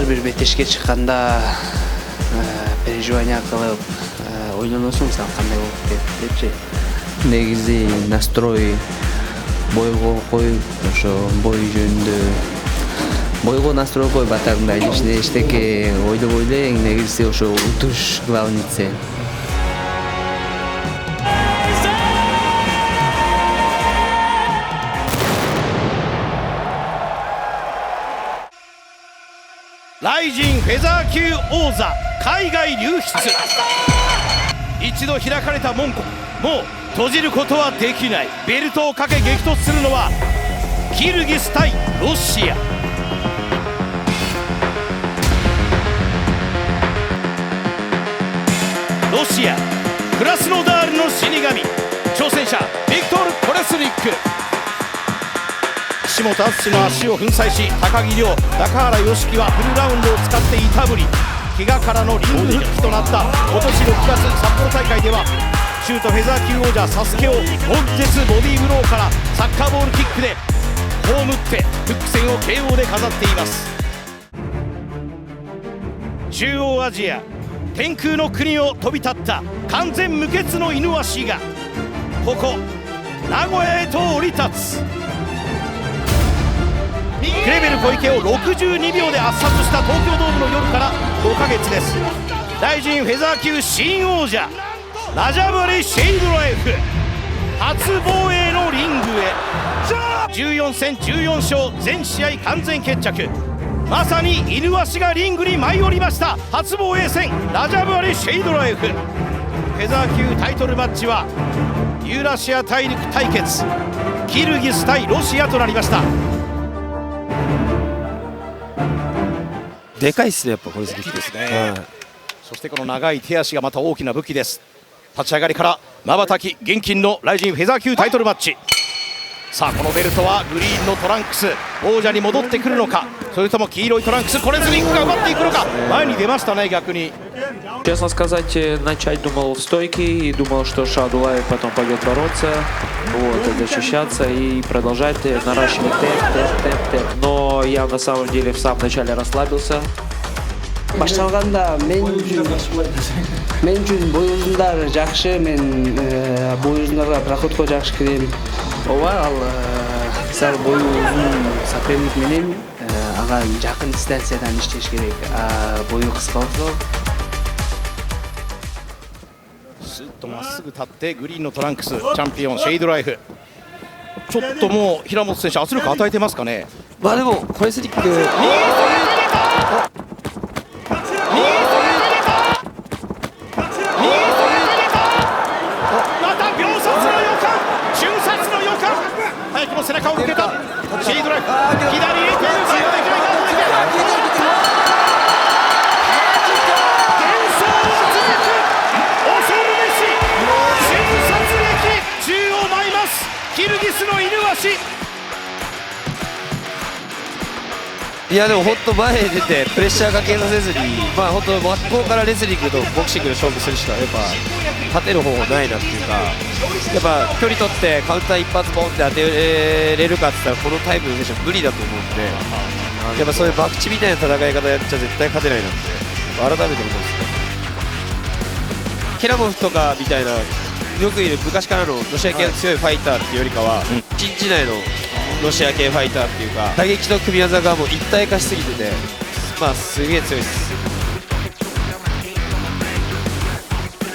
ар бир бетешке чыкканда переживание кылып ойлоносуң, сен кандай болуп кетти депчи. Негизи настрой бойго коюп, ошо бой жөнүндө бойго настрой коюп атагында эчтеке ойлобой эле, эң негизгиси ошо утуш главница. RIZIN フェザー級王座海外流出。一度開かれた門戸、もう閉じることはできない。ベルトをかけ激突するのはキルギス対ロシア。ロシアクラスノダールの死神、挑戦者ビクトル・コレスニック。岸本篤の足を粉砕し、高木亮、中原良樹はフルラウンドを使っていたぶり、怪我からのリング復帰となった今年6月札幌大会ではシュートフェザー級王者サスケを本日ボディーブローからサッカーボールキックで葬ってフック戦を KO で飾っています。中央アジア天空の国を飛び立った完全無欠のイヌワシがここ名古屋へと降り立つ。クレベル小池を62秒で圧殺した東京ドームの夜から5ヶ月です。RIZINフェザー級新王者ラジャバリ・シェイドラエフ、初防衛のリングへ。14戦14勝、全試合完全決着。まさにイヌワシがリングに舞い降りました。初防衛戦ラジャバリ・シェイドラエフ。フェザー級タイトルマッチはユーラシア大陸対決、キルギス対ロシアとなりました。でかいっすね、やっぱこれ大きいですね、そしてこの長い手足がまた大きな武器です。立ち上がりから瞬き厳禁のRIZINフェザー級タイトルマッチ。さあこのベルトはグリーンのトランクス王者に戻ってくるのか、それとも黄色いトランクスコレスニックが奪っていくのか。前に出ましたね、逆に。Честно сказать, начать думал в стойке и думал, что Шадулаев потом пойдет бороться, вот, защищаться и продолжать наращивать темп. Но я на самом деле в самом начале расслабился. Башталганда мен үчүн бой узундар жакшы, мен бой узундарга проходко жакшы кирем. Ооба, ал сал бой узун соперник менен ага жакын дистанциядан иштеш керек. Бою кыска болсоスッとまっすぐ立ってグリーンのトランクスチャンピオンシェイドライフ。ちょっともう平本選手圧力与えてますかね。まあでもコレスニック早くも背中を向けたシェイドライフ、左へ転換ができないか。幻想を続く恐るべし瞬殺撃、宙を舞いますキルギスのイヌワシ。いやでも本当前へ出てプレッシャーかけさせずに、まあ本当真っ向からレスリングとボクシングで勝負するしかやっぱ勝てる方法ないなっていうか、やっぱ距離取ってカウンター一発ボンって当てれるかって言ったらこのタイムの選手は無理だと思うんで、やっぱそういう博打みたいな戦い方やっちゃ絶対勝てないなって改めて思うんですね。ケラモフとかみたいなよくいる昔からのロシア系の強いファイターっていうよりかは陣地内のロシア系ファイターっていうか打撃の組み技がもう一体化しすぎてて、まあすげえ強いです。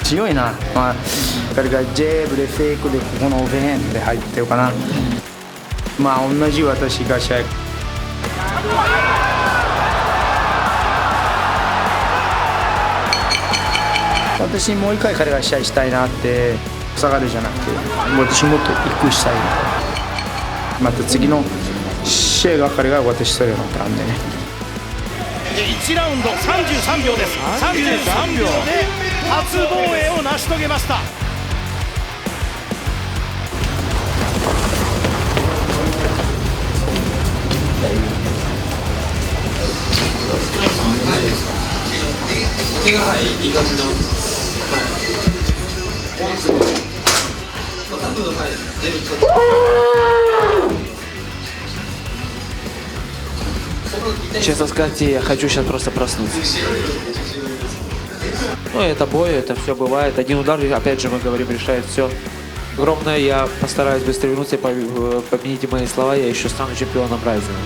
強いな、まあ、彼がジェーブでフェイクでここのオフェンで入ってるかな。まあ同じ私が試合私もう一回彼が試合したいなって下がるじゃなくて私もっと一個したいな。また次の試合が彼が私それをまたあんでね。1ラウンド33秒です。33秒で初防衛を成し遂げました。手が入りがちな Честно сказать, я хочу сейчас просто проснуться. Ну, это бой, это все бывает. Один удар, опять же, мы говорим, решает все. Огромное, я постараюсь быстро вернуться, помяните мои слова, я еще стану чемпионом Райзена.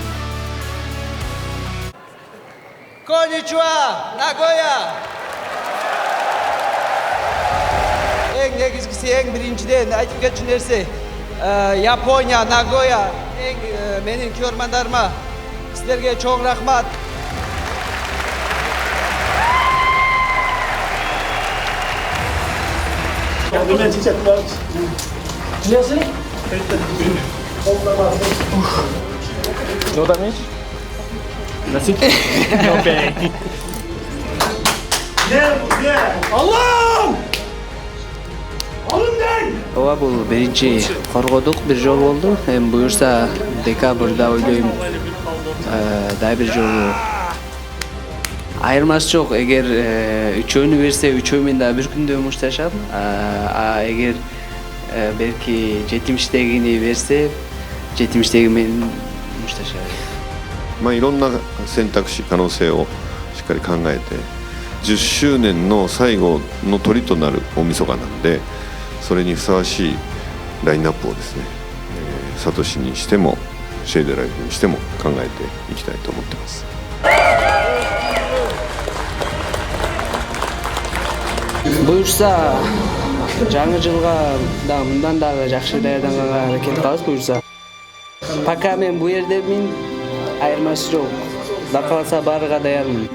Konnichiwa, Nagoya. Eng negizgisi, eng birinchiden aytib ketчү нерсе, Япония, Nagoya, менин көрмандарыма силерге чоң рахмат. No damage? Nothing? Okay. ооба бул биринчи коргодук бир жолу болду. Эми буюрса декабрда ойлойм дагы бир жолу. Айырмасы жок. Эгер үчөөнү берсе, үчөө мен дагы бир күндө мушташам. Эгер белки 70-дегини берсе, 70-деги мен мушташам. いろんな選択肢可能性をしっかり考えて10周年の最後の鳥となる大晦日なんで、それにふさわしいラインナップをですね、サトシにしてもシェイデライフにしても考えていきたいと思ってます。Буюрса жаңы жылга да мындан дагы жакшы даярданганга аракет кылабыз буюрса. Пока мен бу жердемин, айырмасы жок. Да калса барыга даярмын.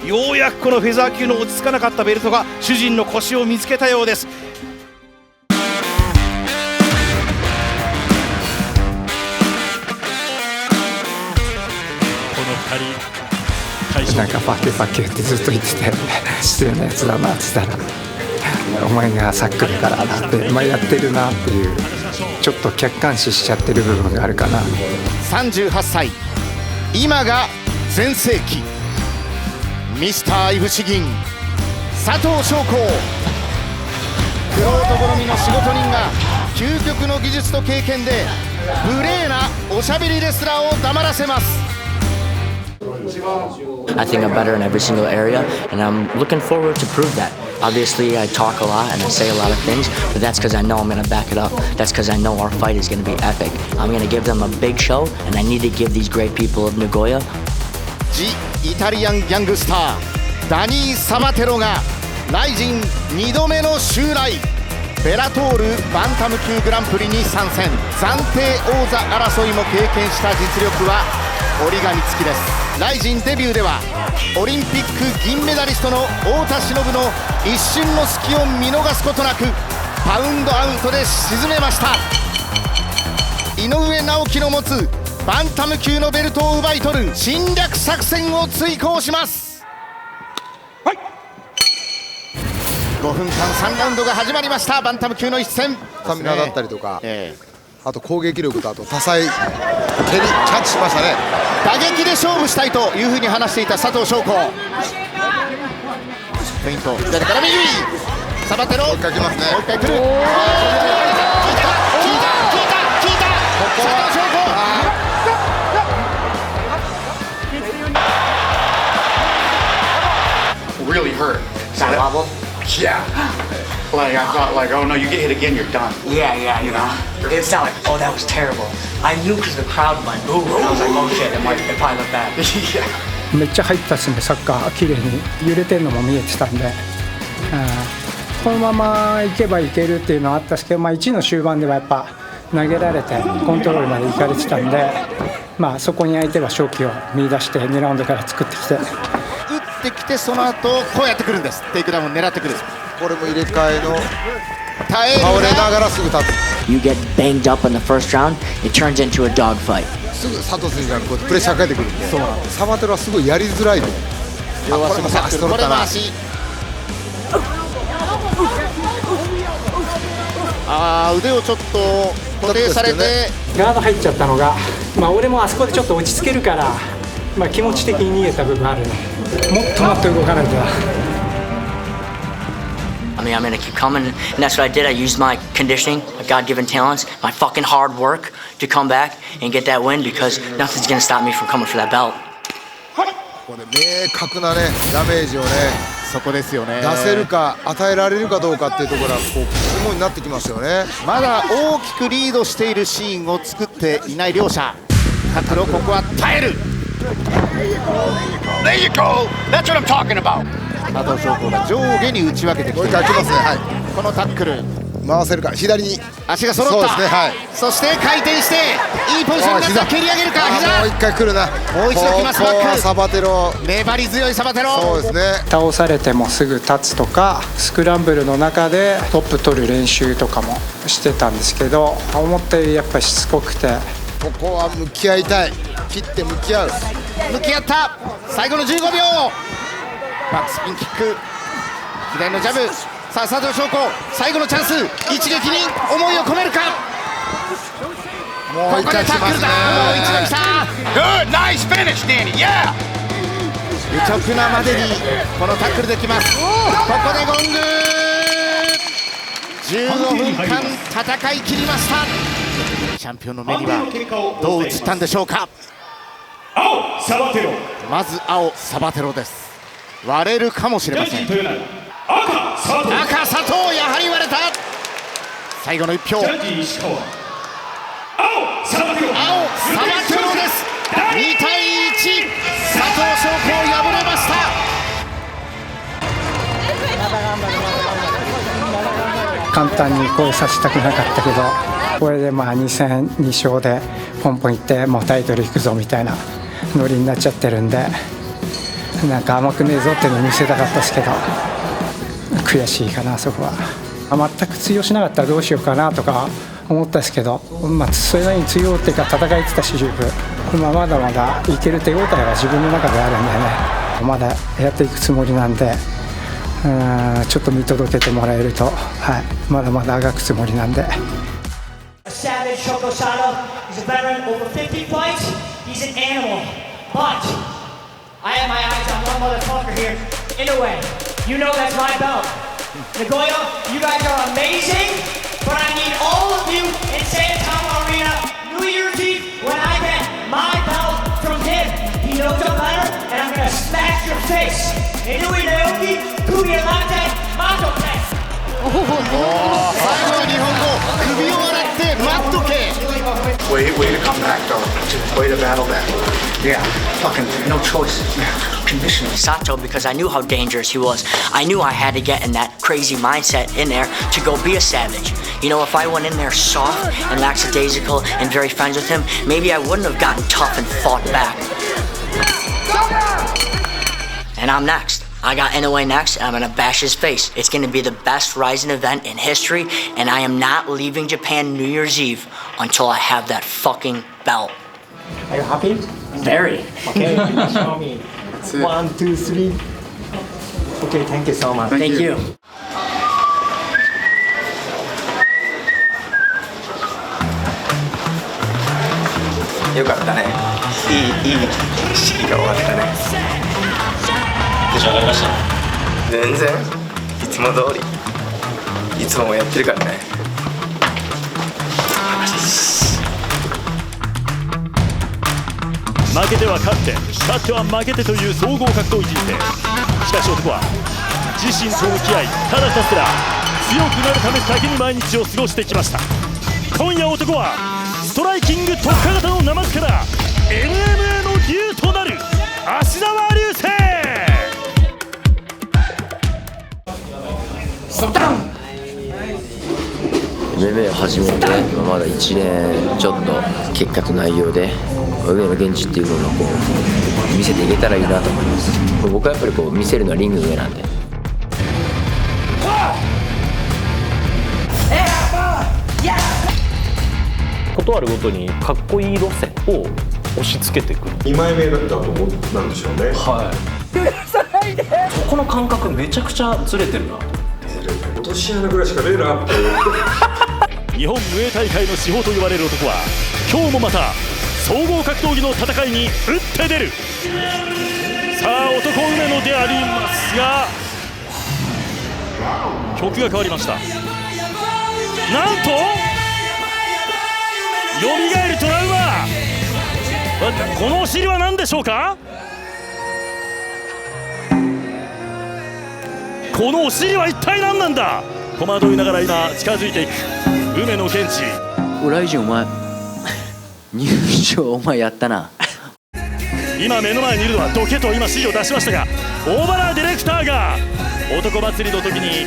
ようやくこのフェザー級の落ち着かなかったベルトが主人の腰を見つけたようです。なんかパケパケってずっと言ってて失礼なやつだなって言ったらお前がサックだからなって、やってるなっていうちょっと客観視しちゃってる部分があるかな。38歳、今が全盛期、ミスターいぶし銀佐藤翔子、玄人好みの仕事人が究極の技術と経験で無礼なおしゃべりレスラーを黙らせます。I think I'm better in every single area, and I'm looking forward to prove that. Obviously, I talk a lot and I say a lot of things, but that's because I know I'm going to back it up. That's because I know our fight is going to be epic. I'm going to give them a big show, and I need to give these great people of Nagoya. イタリアンギャングスターダニー・サバテロがライジン2度目の襲来、ベラトールバンタム級グランプリに参戦、暫定王座争いも経験した実力は折り紙付きです。ライジンデビューではオリンピック銀メダリストの太田忍の一瞬の隙を見逃すことなくパウンドアウトで沈めました。井上直樹の持つバンタム級のベルトを奪い取る侵略作戦を遂行します。はい、5分間3ラウンドが始まりました。バンタム級の一戦、スタミナだったりとか、あと攻撃力とあと多彩、蹴りキャッチしましたね。打撃で勝負したいというふうに話していた佐藤翔子。フェイント、左から右、サバテロ追いかけますね。もう一回来る、効いた佐藤翔子。Really hurt. Sound wobble? Yeah. Like I thought, like, oh no, you get hit again, you're done. Yeah, you know. It's not like, oh, that was terrible. I knew because the crowd went, ooh, and I was like, oh shit, it probably looked bad. めっちゃ入ったしね、サッカー綺麗に揺れてるのも見えてたんで、このままいけばいけるっていうのはあったんですけど、1の終盤ではやっぱ投げられてコントロールまでいかれてたんで、そこに相手は勝機を見出して2ラウンドから作ってきて、打ってきてその後こうやってくるんです。テイクダウンを狙ってくる。これも入れ替えの倒れながらすぐ立つ。 You get banged up in the first round, it turns into a dogfight. すぐ佐藤選手がこうプレッシャーかけてくるんで、サバテロはすごいやりづらいの。両足もタックル、これも足。腕をちょっと固定されて、ガード入っちゃったのが、俺もあそこでちょっと落ち着けるから、気持ち的に逃げた部分あるね。もっともっと動かないと。I mean, I'm gonna keep coming, and that's what I did. I used my conditioning, my God-given talents, my fucking hard work to come back and get that win because nothing's gonna stop me from coming for that belt. こで明確なねダメージをねそこですよね。出せるか与えられるかどうかっていうところはこう肝になってきますよね。まだ大きくリードしているシーンを作っていない両者。タックルをここは耐える。There you go. That's what I'm talking about. 佐藤翔子が上下に打ち分けてきている。もう一回開きますね。はい。このタックル回せるか左に足が揃った。そうですね。はい。そして回転していいポジションになった。蹴り上げるか膝。もう一回来るな。もう一度来ます。バック。サバテロ粘り強いサバテロ。そうですね。倒されてもすぐ立つとかスクランブルの中でトップ取る練習とかもしてたんですけど、思ったよりやっぱりしつこくて、ここは向き合いたい。切って向き合う。向き合った最後の15秒。バックスピンキック左のジャブ。さあ佐藤翔子最後のチャンス。一撃に思いを込めるか。もう一回来ますね。もう一度来た。Good, nice finish, Danny. Yeah. 愚直なまでにこのタックルできます。ここでゴング。15分間戦い切りました。チャンピオンの目にはどう映ったんでしょうか。青サバテロ。まず青サバテロです。割れるかもしれません。赤佐藤やはり割れた。最後の1票。青サバテロです。2対1。佐藤翔子敗れました。簡単に超えさせたくなかったけど、これでまあ2戦2勝でポンポンいってもうタイトルいくぞみたいなノリになっちゃってるんで、なんか甘くねえぞっていうのを見せたかったですけど、悔しいかなそこは。全く通用しなかったらどうしようかなとか思ったんですけど、それなりに通用っていうか戦えてたし十分、まだまだいける手応えが自分の中であるんでね、まだやっていくつもりなんで、ちょっと見届けてもらえると、まだまだあがくつもりなんで。Savage Shoko Sato, he's a veteran, over 50 fights, he's an animal. But I have my eyes on one motherfucker here. Inoue, you know that's my belt. Nagoya, you guys are amazing, but I need all of you in Santama Arena New Year's Eve when I get my belt from him. He knows I'm better, and I'm gonna smash your face. Inoue Naoki, Kuya Latte, Mato Pen. 最後の日本語、首を洗ってマット系。Way to come back though. Way to battle that. Yeah, fucking no choice. Conditioning. Sato, because I knew how dangerous he was. I knew I had to get in that crazy mindset in there to go be a savage. You know, if I went in there soft and lackadaisical and very friends with him, maybe I wouldn't have gotten tough and fought back. And I'm next. I got Inoue next, and I'm gonna bash his face. It's gonna be the best Rising event in history, and I am not leaving Japan New Year's Eve until I have that fucking belt. Are you happy? Very. Okay, show me. 1, 2, 3. Okay, thank you so much. Thank you. よかったね。いい式が終わったね。テンション上がりました？全然いつも通りいつもやってるからね。負けては勝って勝っては負けてという総合格闘技人生。しかし男は自身と向き合い、ただひたすら強くなるためだけに毎日を過ごしてきました。今夜男はストライキング特化型のナマズから MMA の竜となる芦澤龍星。MMA を始めてまだ1年ちょっと結果と内容で上の現地っていうのをこう見せていけたらいいなと思います。僕はやっぱりこう見せるのはリングの上なんで。ことあるごとにかっこいい路線を押し付けてくる。2枚目だったと思うんでしょうね。はい。許さないで。そこの感覚めちゃくちゃずれてるな。落とし穴ぐらいしかねえなって日本無栄大会の至宝と言われる男は今日もまた総合格闘技の戦いに打って出る。さあ男梅野でありますが曲が変わりました。なんとよみがえるトラウマ。このお尻は何でしょうか。このお尻は一体何なんだ。戸惑いながら今近づいていく梅野健治。ライジンお前入賞お前やったな。今目の前にいるのはどけと今指示を出しましたが、大原ディレクターが男祭りの時に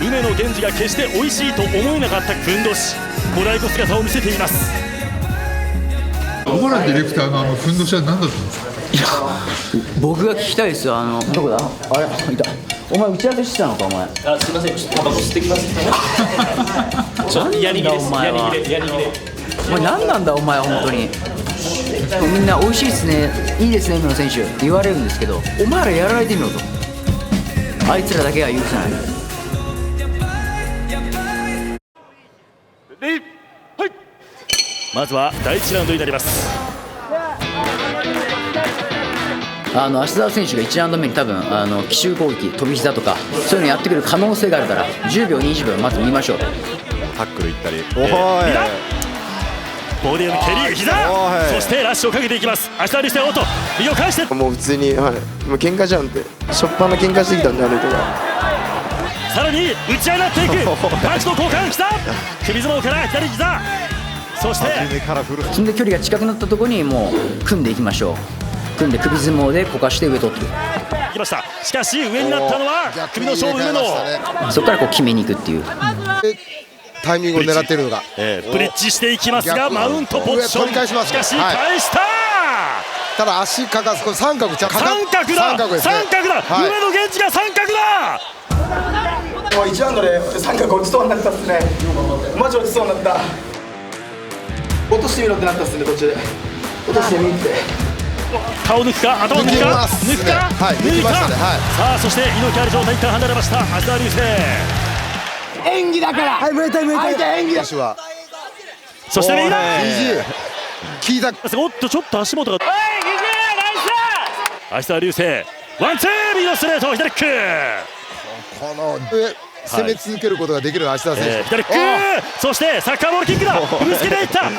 梅野源氏が決して美味しいと思えなかったふんどし小太鼓姿を見せています。小原ディレクターのふんどしは何だったんですか。いや僕が聞きたいです。どこだあれいた。お前打ち合わせしてたのかお前。すいません、ちょっとタバコ吸ってきます。やりぎれです。やりぎれ。お前何なんだお前本当に。みんな美味しいですね、いいですね梅野選手って言われるんですけど、お前らやられてみろと。あいつらだけは許さない。まずは第1ラウンドになります。芦澤選手が1ラウンド目に多分奇襲攻撃、飛び膝とかそういうのやってくる可能性があるから10秒20秒まず見ましょう。タックルいったり、ボディの蹴り、膝、そしてラッシュをかけていきます。芦澤にしておっと右を返して、もう普通に、もう喧嘩じゃんって、しょっぱな喧嘩してきたんであれとか。さらに打ち合いになっていくパンチの交換、膝首相撲から左膝、そしてそんで距離が近くなったところにもう組んでいきましょう。組んで首相撲でこかして上取っていきました。しかし上になったのは首の勝負梅野、そこからこう決めに行くっていうタイミングを狙っているのがブリッジしていきますがマウントポジション、しかし返した、ただ足かかす、これ三角じゃ三角だ、梅野源氏が三角だ。もう1ラウンドで三角落ちそうになったっすね。マジ落ちそうになった。落としてみろってなったっすね、途中で落としてみって。顔抜くか、頭抜くか、抜くか、抜いた。さあそして猪木あり状態から離れました芦澤流星。演技だから。はい、ブレイタイ演技だ。そして右だ。聞いた。おっとちょっと足元が。芦澤流星、ワンツー右のストレート左ック。この攻め続けることができる芦澤選手。左ック、そしてサッカーボールキックだ。踏みつけていった。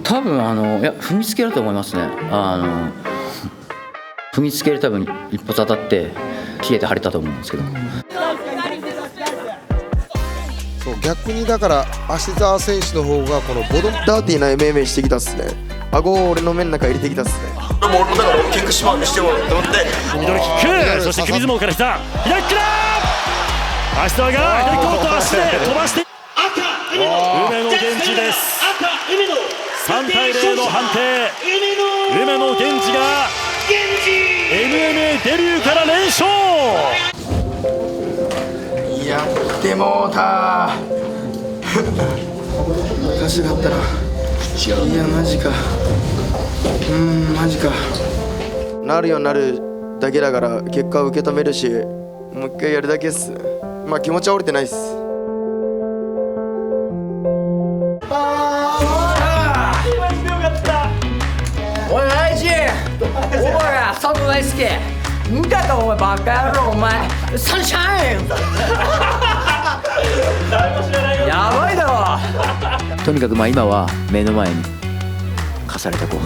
多分いや踏みつけだと思いますね。踏みつけで多分一発当たって切れて腫れたと思うんですけど、そう逆にだから芦澤選手の方がこのボドダーティーな MMA してきたっすね。顎を俺の目の中入れてきたっすね。でもだからキックしましてもと思ってミドルキック、そして首相撲から膝左ックだ。芦澤が左コート足で飛ばして梅野源氏です。3対0の判定。梅野源氏が MMA デビューから連勝。やってもうたおかしかったな。いやマジか、マジか。なるようになるだけだから結果を受け止めるし、もう一回やるだけっす。まあ気持ちは折れてないっす。おいライジン、お前佐藤大輔見たかお前バカ野郎お前サンシャインやばいだろ。とにかくまあ今は目の前に課されたこう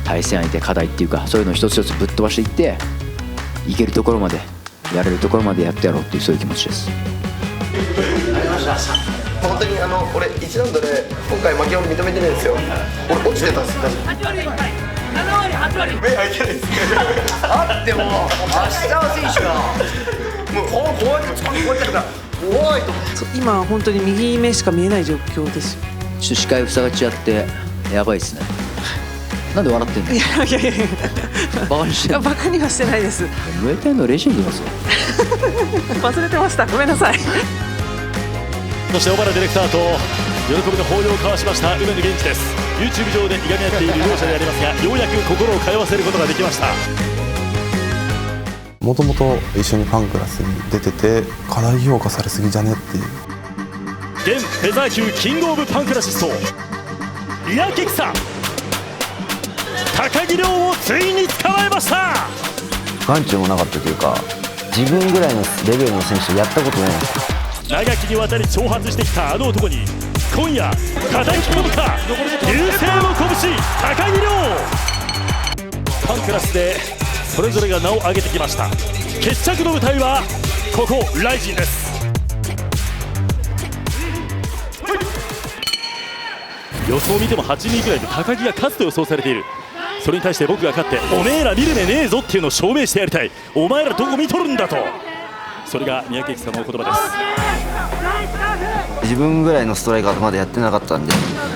対戦相手課題っていうかそういうのを一つ一つぶっ飛ばしていっていけるところまでやれるところまでやってやろうっていうそういう気持ちです。本当に俺1ラウンドで今回負けを認めてるんですよ。俺落ちてたんです。目開いてないです。あっても芦澤選手がもうこうやってこうやってるから怖いと思って。今本当に右目しか見えない状況ですよ。ちょっと視界塞がっちゃってやばいですね。なんで笑ってんの。いやバカにしてんの。バカにはしてないです。ムエタイのレジェンドですよ。忘れてました、ごめんなさい。そして小原ディレクターと喜びの抱擁を交わしました梅野源氏です。 YouTube 上でいがみ合っている両者でありますがようやく心を通わせることができました。もともと一緒にパンクラスに出てて過大評価されすぎじゃねっていう現フェザー級キングオブパンクラシストリアキクサ高木亮をついに捕まえました。眼中もなかったというか自分ぐらいのレベルの選手とやったことない。長きにわたり挑発してきたあの男に今夜叩き込むか流星の拳高木亮。パンクラスでそれぞれが名を挙げてきました。決着の舞台はここライジンです。予想を見ても8人ぐらいで高木が勝つと予想されている。それに対して僕が勝っておめえら見る目ねえぞっていうのを証明してやりたい。お前らどこ見とるんだと、それが三宅さんのお言葉です。自分ぐらいのストライカーとまだやってなかったんで、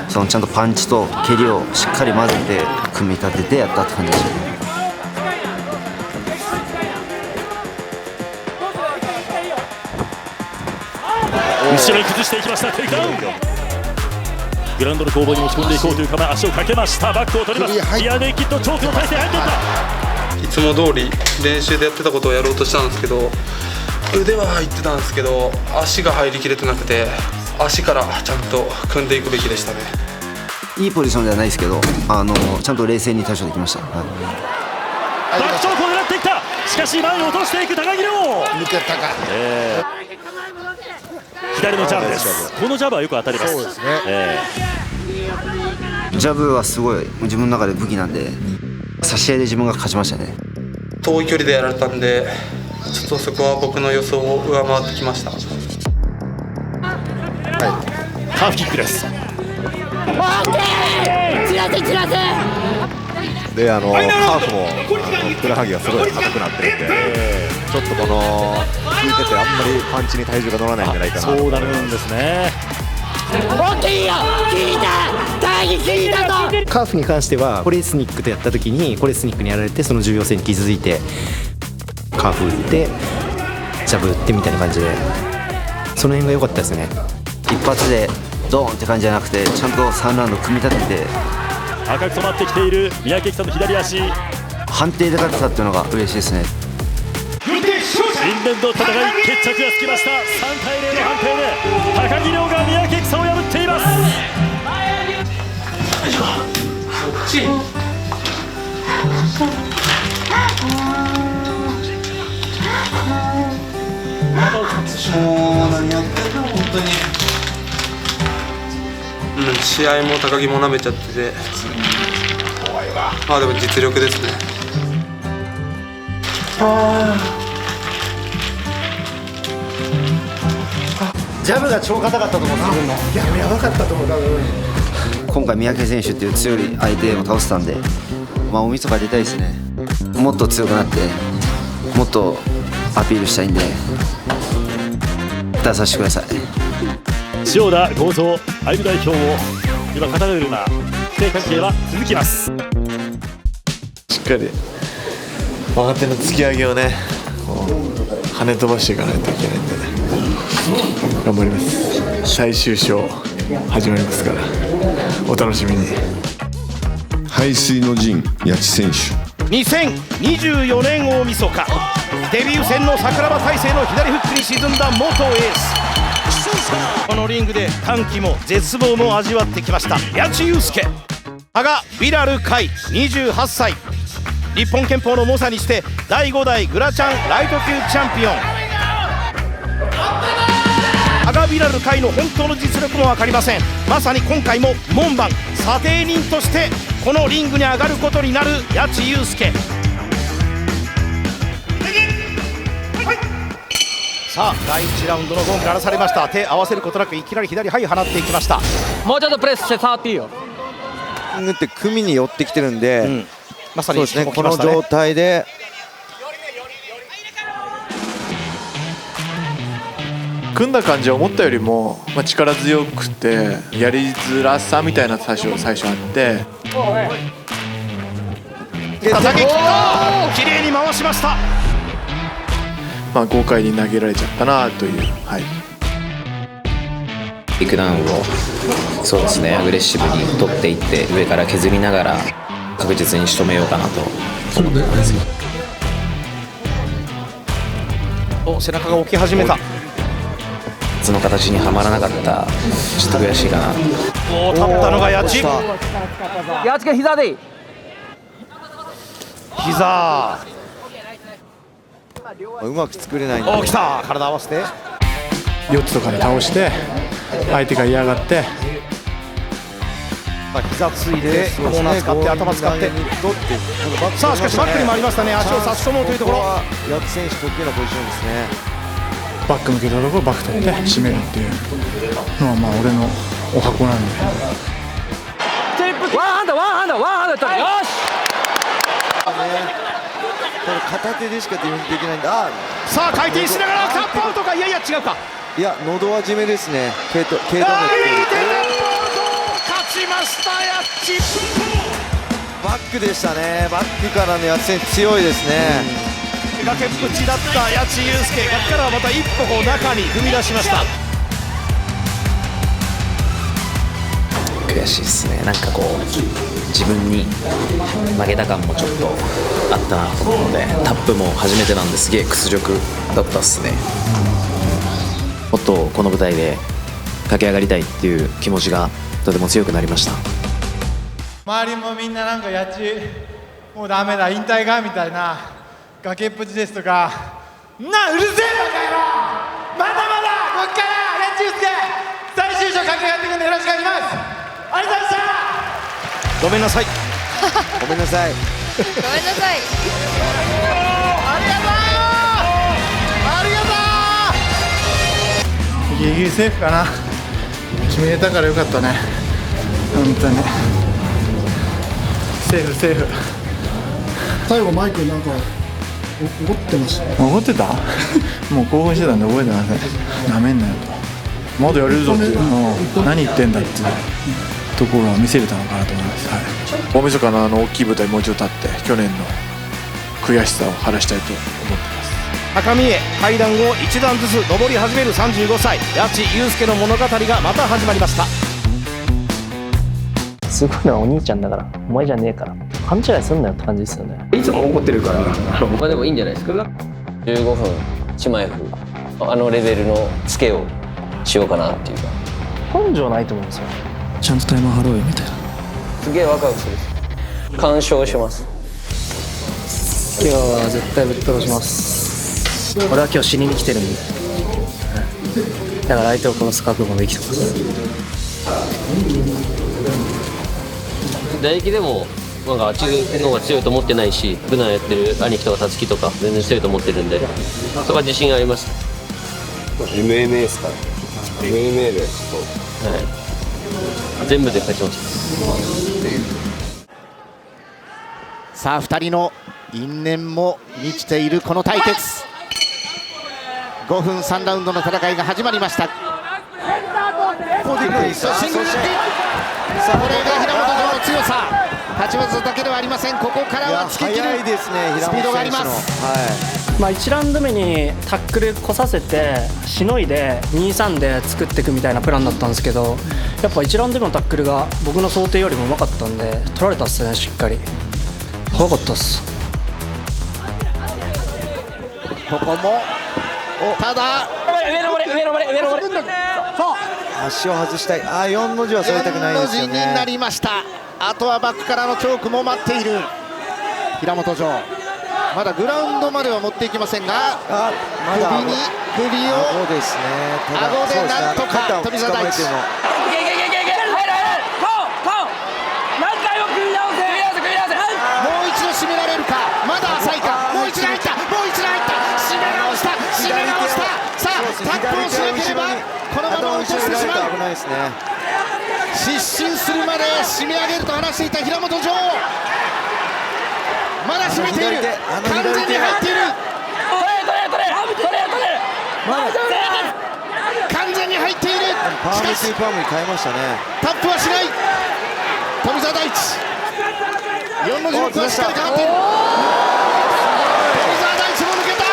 そのちゃんとパンチと蹴りをしっかり混ぜて組み立ててやったって感じでした。後ろに崩していきました。テイクダウン。グラウンドの攻防に持ち込んでいこうという構え、足をかけました。バックを取ります。リアネイキッドチョークの体勢入っていった。いつも通り練習でやってたことをやろうとしたんですけど、腕は入ってたんですけど足が入りきれてなくて、足からちゃんと組んでいくべきでしたね。いいポジションではないですけど、ちゃんと冷静に対処できました。バックチョークを狙っていった。しかし前に落としていく高木亮。抜けたか。左のジャブです。このジャブはよく当たります。そうですね。ジャブはすごい自分の中で武器なんで、差し合いで自分が勝ちましたね。遠い距離でやられたんで、ちょっとそこは僕の予想を上回ってきました。ハーフキックです。でハーフもふくらはぎがすごい硬くなってるんで、ちょっとこの効いててあんまりパンチに体重が乗らないんじゃないかな。そうなるんですね。大きいよ、聞いた、大義聞いたと。カーフに関してはコレスニックとやった時にコレスニックにやられて、その重要性に気づいてカーフ打ってジャブ打ってみたいな感じで、その辺が良かったですね。一発でドーンって感じじゃなくて、ちゃんと3ラウンド組み立てて。赤く染まってきている三宅さんの左足。判定で勝てたっていうのが嬉しいですね。因縁の戦い、決着がつきました。3対0の判定で高木亮が三宅さんを破っています。もう何やってんの本当に。試合も高木も舐めちゃってて、まあでも実力ですね。ジャブが超硬かったと思う。やばかったと思う。今回三宅選手っていう強い相手を倒せたんで、大晦日出たいですね。もっと強くなってもっとアピールしたいんで出させてください。塩田剛三アイム代表を今語るような不正関係は続きます。しっかり若手の突き上げをね、跳ね飛ばしていかないといけないんでね、頑張ります。最終章始まりますからお楽しみに。背水の陣八千選手。2024年大晦日、デビュー戦の桜庭大成の左フックに沈んだ元エース。このリングで歓喜も絶望も味わってきました谷地祐介。羽賀ビラル海28歳、日本拳法の猛者にして第5代グラチャンライト級チャンピオン。羽賀ビラル海の本当の実力も分かりません。まさに今回も門番査定人としてこのリングに上がることになる谷地祐介。さあ第1ラウンドのゴンが鳴らされました。手合わせることなくいきなり左はい放っていきました。もうちょっとプレスして触っていいよ。って組に寄ってきてるんで、まさにそうですね、この状態で組んだ感じは思ったよりも、力強くてやりづらさみたいな最初あって、叩き切った。綺麗に回しました。豪快に投げられちゃったなという、テイクダウンをそうですね、アグレッシブに取っていって上から削りながら確実に仕留めようかなと。背中が起き始めた。その形にはまらなかった、ちょっと悔しいかな。立ったのが谷地。谷地が膝でいい。膝うまく作れないんで。来た、体合わせて4つとかで倒して相手が嫌がって膝ついてコーナー使って頭使ってさあしかしバックにもありましたね。足を差し込もうというところ。八津選手得意なポジションですね。バック向けたところバック取って締めるっていうのはまあ俺のお箱なんで。ワンハンドやったらよし。片手でしかディフェンスできないんだ。さあ回転しながらタップアウトか。いやいや違うか。いや喉は締めですね。軽打勝ちましたヤッチ。バックでしたね。バックからの八津選手強いですね。崖っぷちだった八千祐介がからまた一歩こう中に踏み出しました。悔しいですね。なんかこう自分に負けた感もちょっとあったなと思うので、タップも初めてなんですげえ屈辱だったっすね。もっとこの舞台で駆け上がりたいっていう気持ちがとても強くなりました。周りもみんななんかやっちもうダメだ引退がみたいな崖っぷちですとかうるせえのかよまだまだこっからやっちゅうすけ最終章駆け上がっていくんでよろしくお願いします。ありがとうございました。ごめんなさいごめんなさいごめんなさい。ありがとうギリギリセーフかな。決めれたからよかったね。本当にセーフ最後マイクなんか怒ってました。怒ってたもう興奮してたんで覚えてません。なめんなよとまだやれるぞっていう何言ってんだっていうところは見せれたのかなと思います。大晦日の大きい舞台もう一度立って去年の悔しさを晴らしたいと思ってます。高みへ階段を一段ずつ上り始める35歳八千祐介の物語がまた始まりました。すごいのはお兄ちゃんだからお前じゃねえから勘違いすんなよって感じですよね。いつも怒ってるからまあでもいいんじゃないですか。15分チマエフレベルのツケをしようかなっていうか根性ないと思うんですよ。ちゃんとタイマー張ろうよみたいな。すげえワクワクする。鑑賞します。今日は絶対ぶっ飛ばします。俺は今日死にに来てるんでだから相手を殺す覚悟もできてます。打撃でもなんかあっちの方が強いと思ってないし、普段やってる兄貴とかたつきとか全然強いと思ってるんで、そこは自信あります。MMA ですから MMA でちょっと、はい、全部で勝ちました。さあ2人の因縁も満ちているこの対決。5分3ラウンドの戦いが始まりました。これが平本城の強さ。立ち技だけではありません。ここからは突き切るスピードがあります。1ラウンド目にタックルこさせてしのいで 2-3 で作っていくみたいなプランだったんですけど、やっぱ1ラウンド目のタックルが僕の想定よりもうまかったんで取られたっすね。しっかり怖かったっす。ここもただ上の足を外したい。4の字は添えたくないですよね。4の字になりました。あとはバックからのチョークも待っている平本城。まだグラウンドまでは持っていきませんが首を顎でなんとか富澤大地。もう一度締められるか。まだ浅いか。もう一度入った。締め直した。さあタップをしなければこのまま落としてしまう。失神するまで締め上げると話していた平本城。まだ締めている。完全に入っている。完全に入っている。パームスーパームに変えましたね。タップはしない富澤大地。4の字もしっかりかかっている。富澤大地も抜けた。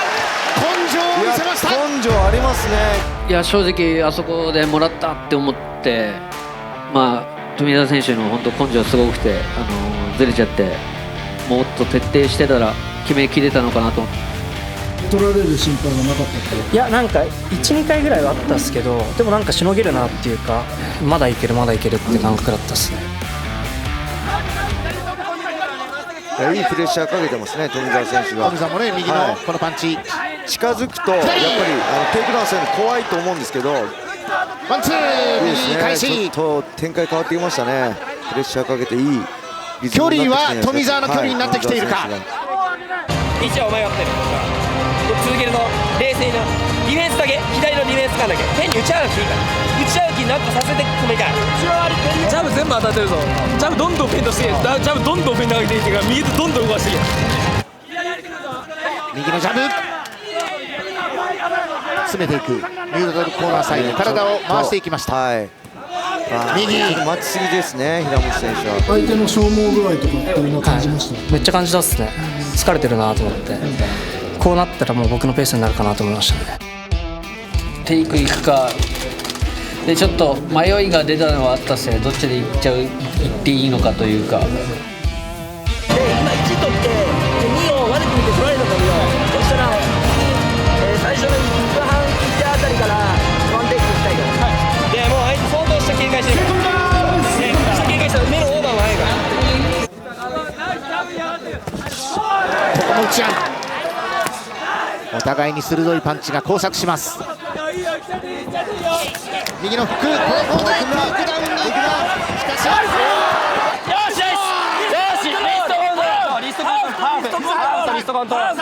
根性を見せました。根性ありますね。いや正直あそこでもらったって思って、まあ富田選手の本当根性すごくてずれちゃって、もっと徹底してたら決めきれたのかなと。取られる心配がなかったっけ。いやなんか 1,2 回ぐらいはあったっすけど、でもなんかしのげるなっていうか、まだいけるって感覚だったっすね。いいプレッシャーかけてますね富澤選手が。富澤もね右のこのパンチ、近づくとやっぱりテイクダウンするの怖いと思うんですけど、ワンツーいいですね。開始。ちょっと展開変わってきましたね。プレッシャーかけていいリズ距ムに離はなってきてるんじゃないですか。富澤の距離になってきているか、位置はお前が持ってる続けるの冷静なディフェンスだけ左のディフェンス間だけ変に打ち合う気いいから打ち合う気になってさせてくもいいからジャブ全部当たってるぞ。ジャブどんどんフェイントしてジャブどんどんフェイント上げていってから右手どんどん動かしていけ。右のジャブ詰めていく、ミュードルコーナーサイド、体を回していきました。はい。右待ちすぎですね、平本選手は。相手の消耗具合とかっていうのは感じました、めっちゃ感じたっすね。疲れてるなと思って、こうなったらもう僕のペースになるかなと思いましたね。テイクいくかでちょっと迷いが出たのはあったっすね。どっちで行っていいのかというか。で今1取って2を悪く見て取られたと見よう。そしたら、最初の1分半1点あたりからワンテイクいきたいから、でもう相手相当下警戒してるから、下警戒したら目のオーバーも早いから。ここも打ち合う、お互いに鋭いパンチが交錯します。右のフック、このノックダウンに行くが、しかしリストコントロール。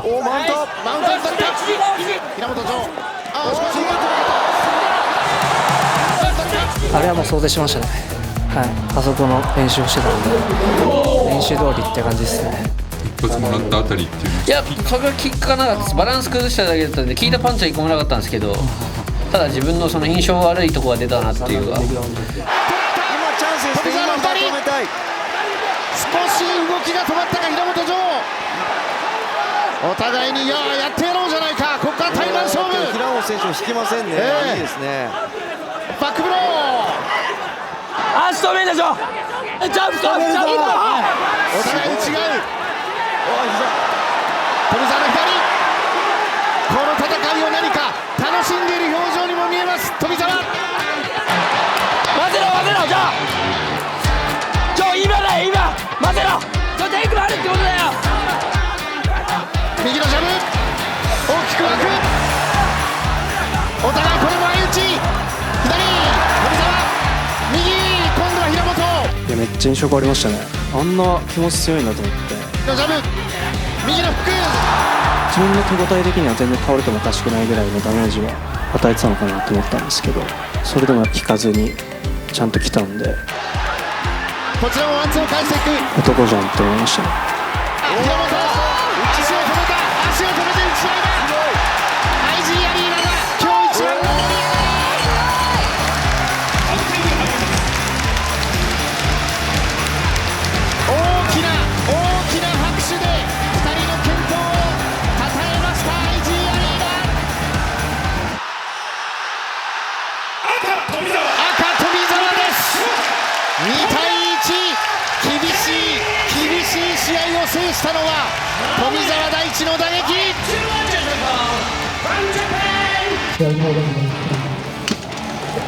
おマウントにされた平本城、あしかしあれはもう想定しましたね。はい、あそこの練習をしてたんで練習通りって感じですね。一発もらったあたりっていうのは、いやそれは効かなかったです。バランス崩しただけだったんで効いたパンチは1個もなかったんですけど、ただ自分のその印象悪いところが出たなっていうか。今チャンスですね。今まとめたい。少し動きが止まったか平本城、お互いにやってやろうじゃないか。ここからタイマン勝負。平本選手も引きませんね、いいですね。バックブロー、足止めんでしょ。ジャンプジャンプ、お互い違う。富澤の左、この戦いを何か楽しんでいる表情にも見えます富澤。待てろじゃあ今だよ今、待てろテイクもあるってことだよ。右のジャブ大きく枠、お互いこれも相打ち、左富澤、右今度は平本。いやめっちゃ印象変わりましたね。あんな気持ち強いんだと思って、ジャブ右のフック、自分の手応え的には全然倒れてもおかしくないぐらいのダメージは与えてたのかなと思ったんですけど、それでも引かずにちゃんと来たんで、こちらもワンツーを返していく。男じゃんって思いましたね。平本、足を止めて打ち合いだ。IG アリーナが今日一番の盛り上がり。大きな拍手で2人の健闘をたたえました IG アリーナ。赤富澤です。2対1、厳しい試合を制したのは富澤大地の打撃。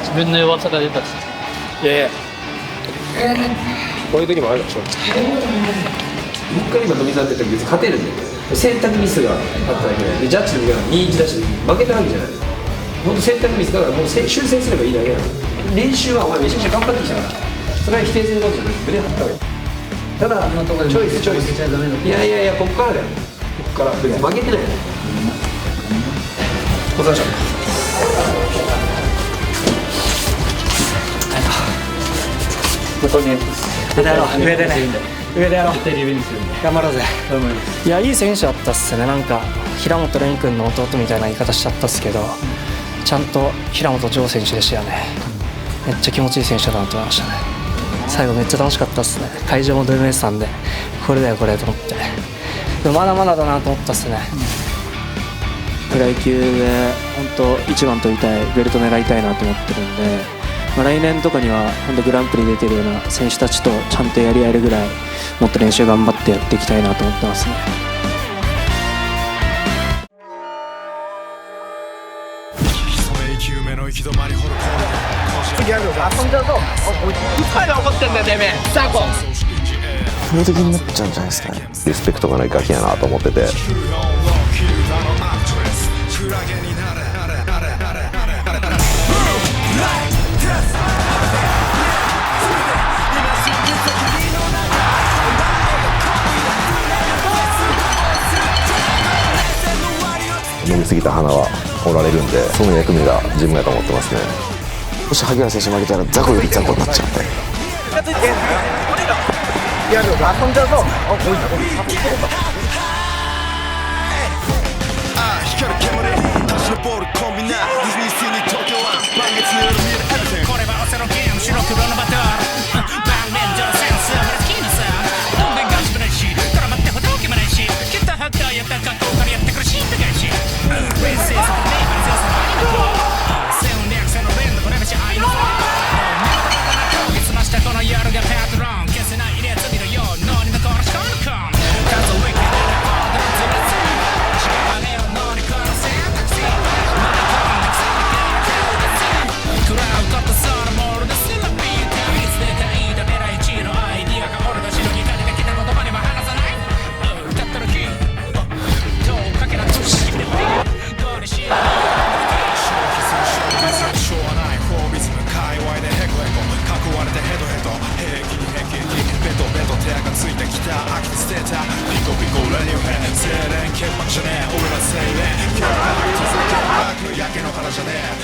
自分の弱さが出たし、いやこういう時もあるでしょ。僕から今富澤って言ったら別に勝てるんだよ。選択ミスがあっただけで、ジャッジの時は2-1だし負けたわけじゃない。本当選択ミスだからもう修正すればいいだけなの。練習はお前めちゃくちゃ頑張ってきたから、それは否定することじゃなくて胸張ったわけ。ただチョイスいやここからだよ。ここから別に負けてないよ。小沢ちゃんこれね、上でやろう、上でやろう、頑張ろうぜ。いやいい選手だったっすね。なんか平本蓮君の弟みたいな言い方しちゃったっすけど、ちゃんと平本城選手でしたよね。めっちゃ気持ちいい選手だなと思いましたね。最後めっちゃ楽しかったっすね。会場もどよめいてたんで、これだよこれと思って、でもまだまだだなと思ったっすね。フライ級で本当一番取りたい、ベルト狙いたいなと思ってるんで、来年とかには本当グランプリ出てるような選手たちとちゃんとやり合えるぐらい、もっと練習頑張ってやっていきたいなと思ってますね。遊んじゃうぞ。いつまで怒ってんだよてめえ。さあこプロ的になっちゃうんじゃないですかね。リスペクトがないガキやなと思ってて。飲みすぎた花はおられるんで、その役目が自分やと思ってますね。もし萩原選手負けたら雑魚より雑魚になっちゃうんで。遊んじゃうぞ。光る煙立ち上るコンビナディズニーシーに東京は満月の夜見えるエブリティング。これはオセロゲーム白黒のバトル盤面上のセンスは好きなさどんでんガチもないし絡まってほどけもないしきっとハッターやった格好からやってくるしんだがいし冷静さとネイバー強さのアニメコー戦略戦の連動これめちゃ愛のフォー見つましたこの夜がパトロン消せない入れ罪のよう脳に残らしこのコン数ウィックなコードのズレズレ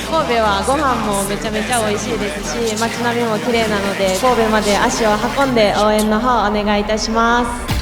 神戸はご飯もめちゃめちゃ美味しいですし、街並みも綺麗なので神戸まで足を運んで応援の方お願いいたします。